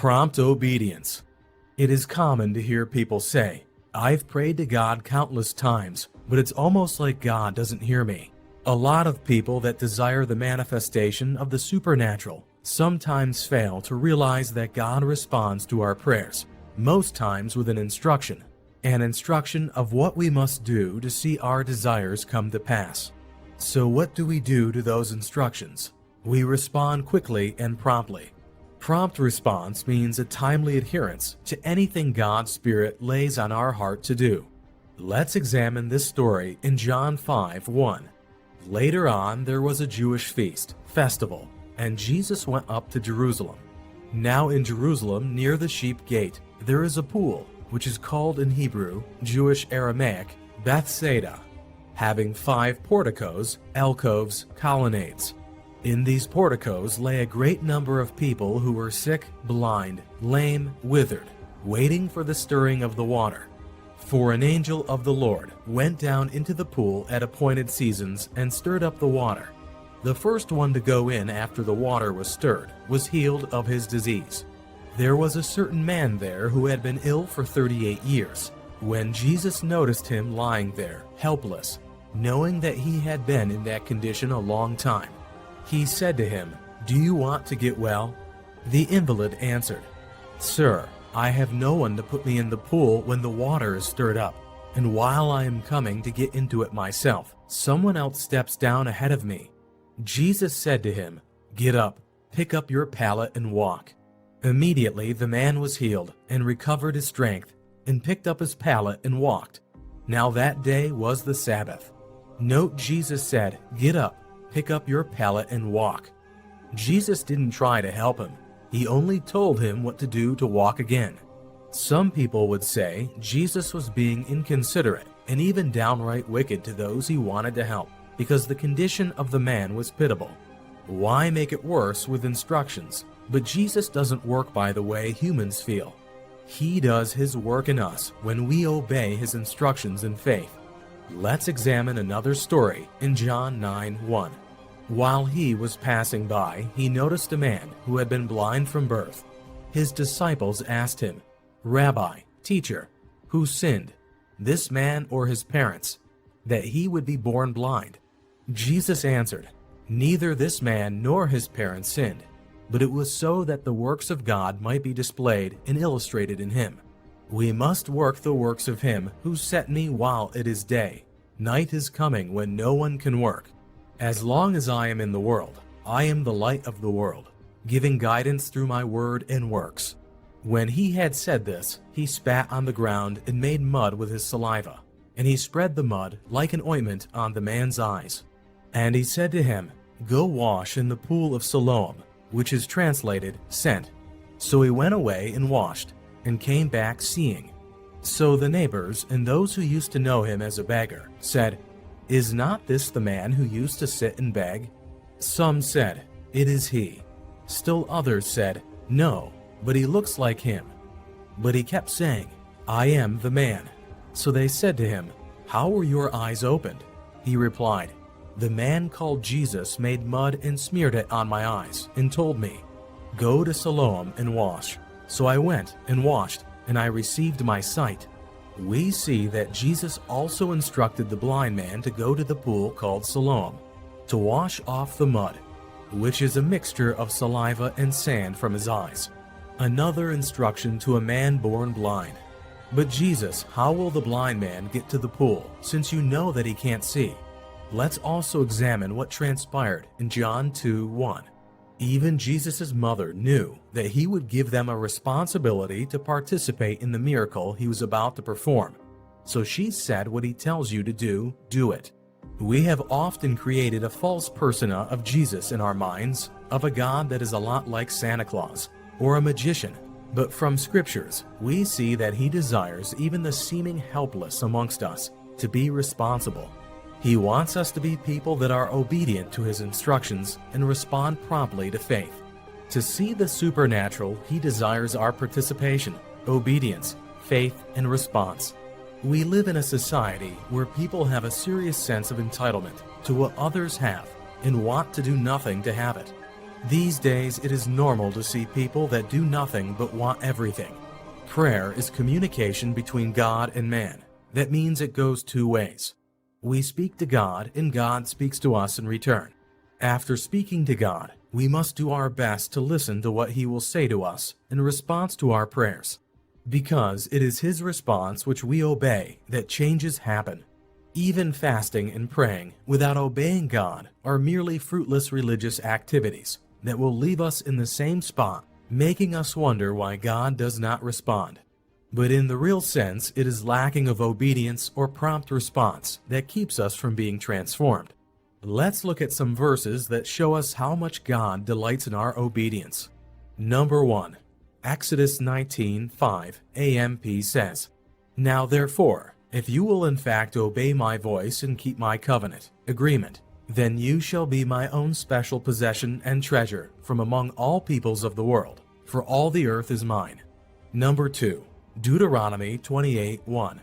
Prompt obedience. It is common to hear people say, "I've prayed to God countless times, but it's almost like God doesn't hear me." A lot of people that desire the manifestation of the supernatural sometimes fail to realize that God responds to our prayers, most times with an instruction of what we must do to see our desires come to pass. So what do we do to those instructions? We respond quickly and promptly. Prompt response means a timely adherence to anything God's Spirit lays on our heart to do. Let's examine this story in John 5:1. Later on, there was a Jewish festival, and Jesus went up to Jerusalem. Now in Jerusalem, near the sheep gate, there is a pool, which is called in Hebrew, Jewish Aramaic, Bethsaida, having 5 porticos, alcoves, colonnades. In these porticos lay a great number of people who were sick, blind, lame, withered, waiting for the stirring of the water. For an angel of the Lord went down into the pool at appointed seasons and stirred up the water. The first one to go in after the water was stirred was healed of his disease. There was a certain man there who had been ill for 38 years. When Jesus noticed him lying there, helpless, knowing that he had been in that condition a long time, he said to him, "Do you want to get well?" The invalid answered, "Sir, I have no one to put me in the pool when the water is stirred up, and while I am coming to get into it myself, someone else steps down ahead of me." Jesus said to him, "Get up, pick up your pallet and walk." Immediately the man was healed and recovered his strength and picked up his pallet and walked. Now that day was the Sabbath. Note Jesus said, "Get up, pick up your pallet and walk." Jesus didn't try to help him. He only told him what to do to walk again. Some people would say Jesus was being inconsiderate and even downright wicked to those he wanted to help because the condition of the man was pitiable. Why make it worse with instructions? But Jesus doesn't work by the way humans feel. He does his work in us when we obey his instructions in faith. Let's examine another story in John 9:1. While he was passing by, he noticed a man who had been blind from birth. His disciples asked him, "Rabbi, teacher, who sinned, this man or his parents, that he would be born blind?" Jesus answered, "Neither this man nor his parents sinned, but it was so that the works of God might be displayed and illustrated in him. We must work the works of him who sent me while it is day. Night is coming when no one can work. As long as I am in the world, I am the light of the world, giving guidance through my word and works." When he had said this, he spat on the ground and made mud with his saliva, and he spread the mud like an ointment on the man's eyes. And he said to him, "Go wash in the pool of Siloam," which is translated sent. So he went away and washed, and came back seeing. So the neighbors and those who used to know him as a beggar said, "Is not this the man who used to sit and beg?" Some said, "It is he." Still others said, "No, but he looks like him." But he kept saying, "I am the man." So they said to him, "How were your eyes opened?" He replied, "The man called Jesus made mud and smeared it on my eyes and told me, 'Go to Siloam and wash.' So I went and washed, and I received my sight." We see that Jesus also instructed the blind man to go to the pool called Siloam, to wash off the mud, which is a mixture of saliva and sand from his eyes. Another instruction to a man born blind. But Jesus, how will the blind man get to the pool, since you know that he can't see? Let's also examine what transpired in John 2:1. Even Jesus' mother knew that he would give them a responsibility to participate in the miracle he was about to perform. So she said, "What he tells you to do, do it." We have often created a false persona of Jesus in our minds, of a God that is a lot like Santa Claus or a magician. But from scriptures, we see that he desires even the seeming helpless amongst us to be responsible. He wants us to be people that are obedient to his instructions and respond promptly to faith. To see the supernatural, he desires our participation, obedience, faith, and response. We live in a society where people have a serious sense of entitlement to what others have and want to do nothing to have it. These days, it is normal to see people that do nothing but want everything. Prayer is communication between God and man. That means it goes two ways. We speak to God, and God speaks to us in return. After speaking to God, we must do our best to listen to what He will say to us in response to our prayers, because it is His response which we obey that changes happen. Even fasting and praying without obeying God are merely fruitless religious activities that will leave us in the same spot, making us wonder why God does not respond. But in the real sense, it is lacking of obedience or prompt response that keeps us from being transformed. Let's look at some verses that show us how much God delights in our obedience. Number 1. Exodus 19:5 AMP says, "Now therefore, if you will in fact obey my voice and keep my covenant, agreement, then you shall be my own special possession and treasure from among all peoples of the world, for all the earth is mine." Number 2. Deuteronomy 28:1.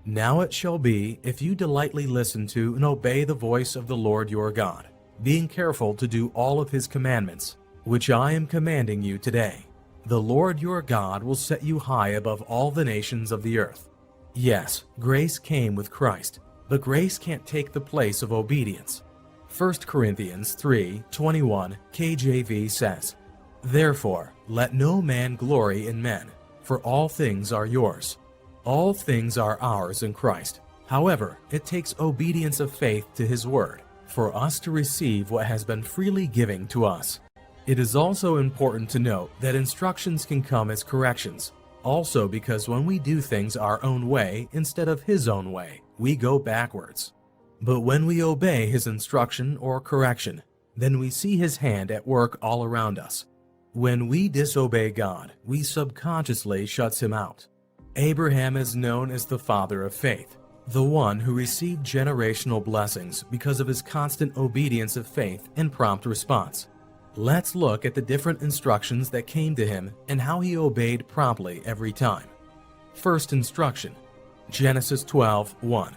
"Now it shall be, if you delightly listen to and obey the voice of the Lord your God, being careful to do all of His commandments, which I am commanding you today, the Lord your God will set you high above all the nations of the earth." Yes, grace came with Christ, but grace can't take the place of obedience. 1 Corinthians 3:21 KJV says, "Therefore, let no man glory in men, for all things are yours." All things are ours in Christ. However, it takes obedience of faith to His word for us to receive what has been freely given to us. It is also important to note that instructions can come as corrections, also because when we do things our own way instead of His own way, we go backwards. But when we obey His instruction or correction, then we see His hand at work all around us. When we disobey God, we subconsciously shuts Him out. Abraham is known as the father of faith, the one who received generational blessings because of his constant obedience of faith and prompt response. Let's look at the different instructions that came to him and how he obeyed promptly every time. First instruction, Genesis 12:1.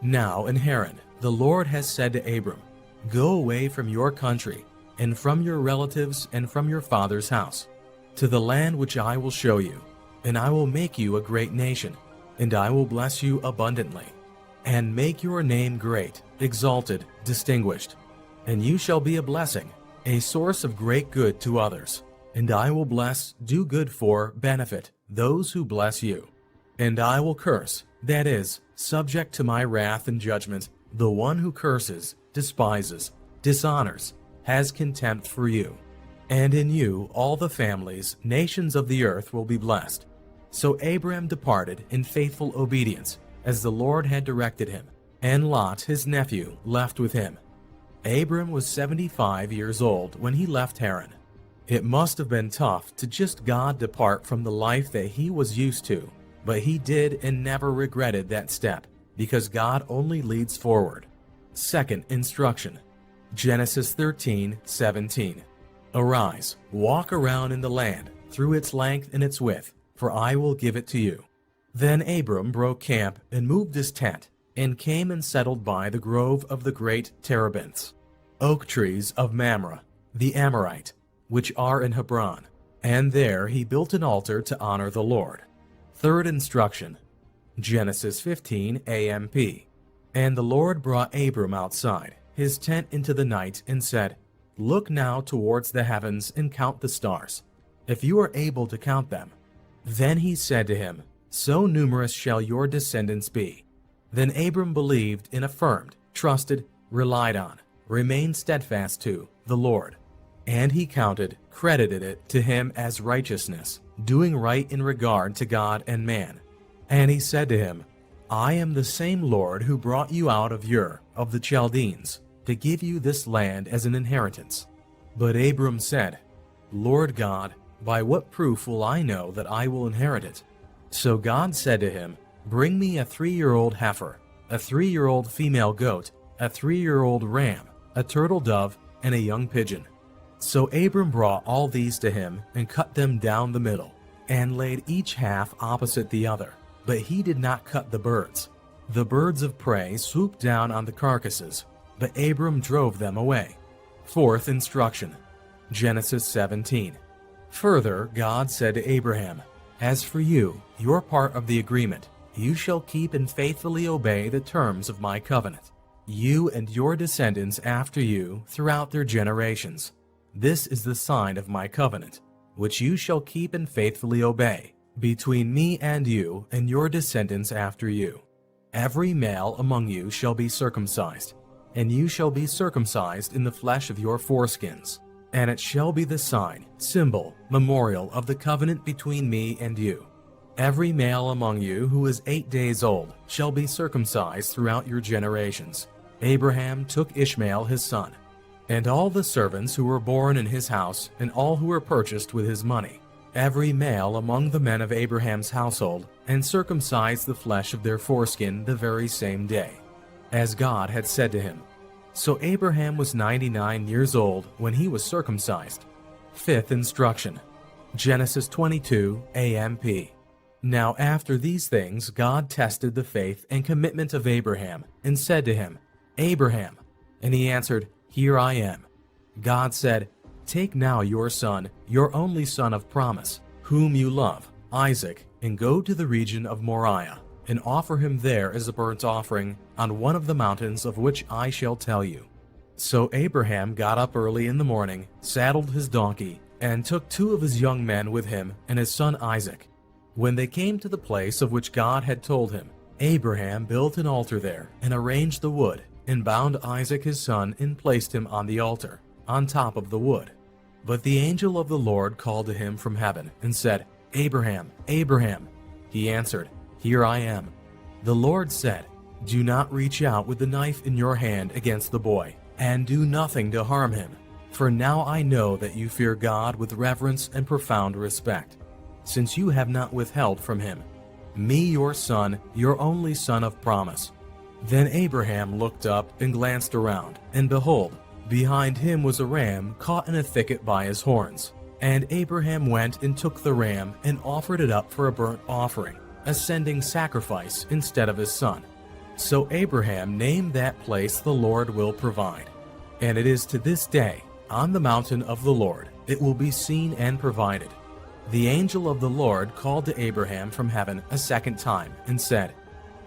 "Now in Haran, the Lord has said to Abram, Go away from your country, and from your relatives and from your father's house, to the land which I will show you, and I will make you a great nation, and I will bless you abundantly, and make your name great, exalted, distinguished. And you shall be a blessing, a source of great good to others. And I will bless, do good for, benefit those who bless you. And I will curse, that is, subject to my wrath and judgment, the one who curses, despises, dishonors, has contempt for you. And in you all the families, nations of the earth will be blessed." So Abram departed in faithful obedience, as the Lord had directed him, and Lot his nephew left with him. Abram was 75 years old when he left Haran. It must have been tough to just God depart from the life that he was used to, but he did and never regretted that step, because God only leads forward. Second instruction, Genesis 13:17. "Arise, walk around in the land, through its length and its width, for I will give it to you." Then Abram broke camp and moved his tent, and came and settled by the grove of the great terebinths, oak trees of Mamre, the Amorite, which are in Hebron. And there he built an altar to honor the Lord. Third instruction, Genesis 15 AMP. "And the Lord brought Abram outside his tent into the night, and said, Look now towards the heavens and count the stars, if you are able to count them. Then he said to him, So numerous shall your descendants be. Then Abram believed and affirmed, trusted, relied on, remained steadfast to the Lord. And he credited it to him as righteousness, doing right in regard to God and man. And he said to him, I am the same Lord who brought you out of Ur of the Chaldeans, to give you this land as an inheritance. But Abram said, Lord God, by what proof will I know that I will inherit it? So God said to him, Bring me a 3-year-old heifer, a 3-year-old female goat, a 3-year-old ram, a turtle dove, and a young pigeon. So Abram brought all these to him, and cut them down the middle, and laid each half opposite the other. But he did not cut the birds. The birds of prey swooped down on the carcasses, but Abram drove them away. Fourth instruction, Genesis 17. Further, God said to Abraham, "As for you, your part of the agreement, you shall keep and faithfully obey the terms of my covenant, you and your descendants after you throughout their generations. This is the sign of my covenant, which you shall keep and faithfully obey, between me and you and your descendants after you. Every male among you shall be circumcised, and you shall be circumcised in the flesh of your foreskins. And it shall be the sign, symbol, memorial of the covenant between me and you. Every male among you who is 8 days old shall be circumcised throughout your generations." Abraham took Ishmael his son, and all the servants who were born in his house, and all who were purchased with his money, every male among the men of Abraham's household, and circumcised the flesh of their foreskin the very same day, as God had said to him. So Abraham was 99 years old when he was circumcised. Fifth instruction. Genesis 22 AMP. Now after these things God tested the faith and commitment of Abraham, and said to him, "Abraham." And he answered, "Here I am." God said, "Take now your son, your only son of promise, whom you love, Isaac, and go to the region of Moriah, and offer him there as a burnt offering on one of the mountains of which I shall tell you." So Abraham got up early in the morning, saddled his donkey, and took 2 of his young men with him and his son Isaac. When they came to the place of which God had told him, Abraham built an altar there and arranged the wood, and bound Isaac his son and placed him on the altar, on top of the wood. But the angel of the Lord called to him from heaven and said, "Abraham, Abraham." He answered, "Here I am." The Lord said, "Do not reach out with the knife in your hand against the boy, and do nothing to harm him. For now I know that you fear God with reverence and profound respect, since you have not withheld from him me your son, your only son of promise." Then Abraham looked up and glanced around, and behold, behind him was a ram caught in a thicket by his horns. And Abraham went and took the ram and offered it up for a burnt offering, a sending sacrifice instead of his son. So Abraham named that place "The Lord Will Provide." And it is to this day, on the mountain of the Lord, it will be seen and provided. The angel of the Lord called to Abraham from heaven a second time and said,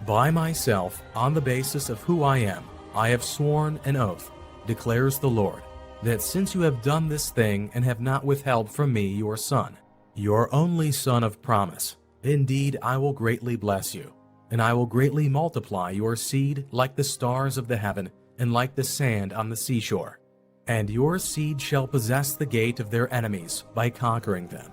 "By myself, on the basis of who I am, I have sworn an oath, declares the Lord, that since you have done this thing and have not withheld from me your son, your only son of promise, indeed I will greatly bless you, and I will greatly multiply your seed like the stars of the heaven and like the sand on the seashore. And your seed shall possess the gate of their enemies by conquering them.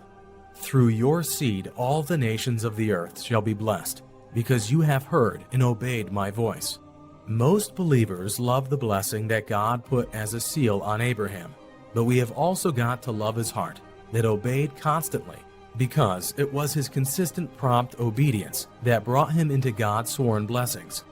Through your seed all the nations of the earth shall be blessed, because you have heard and obeyed my voice." Most believers love the blessing that God put as a seal on Abraham, but we have also got to love his heart that obeyed constantly, because it was his consistent prompt obedience that brought him into God's sworn blessings.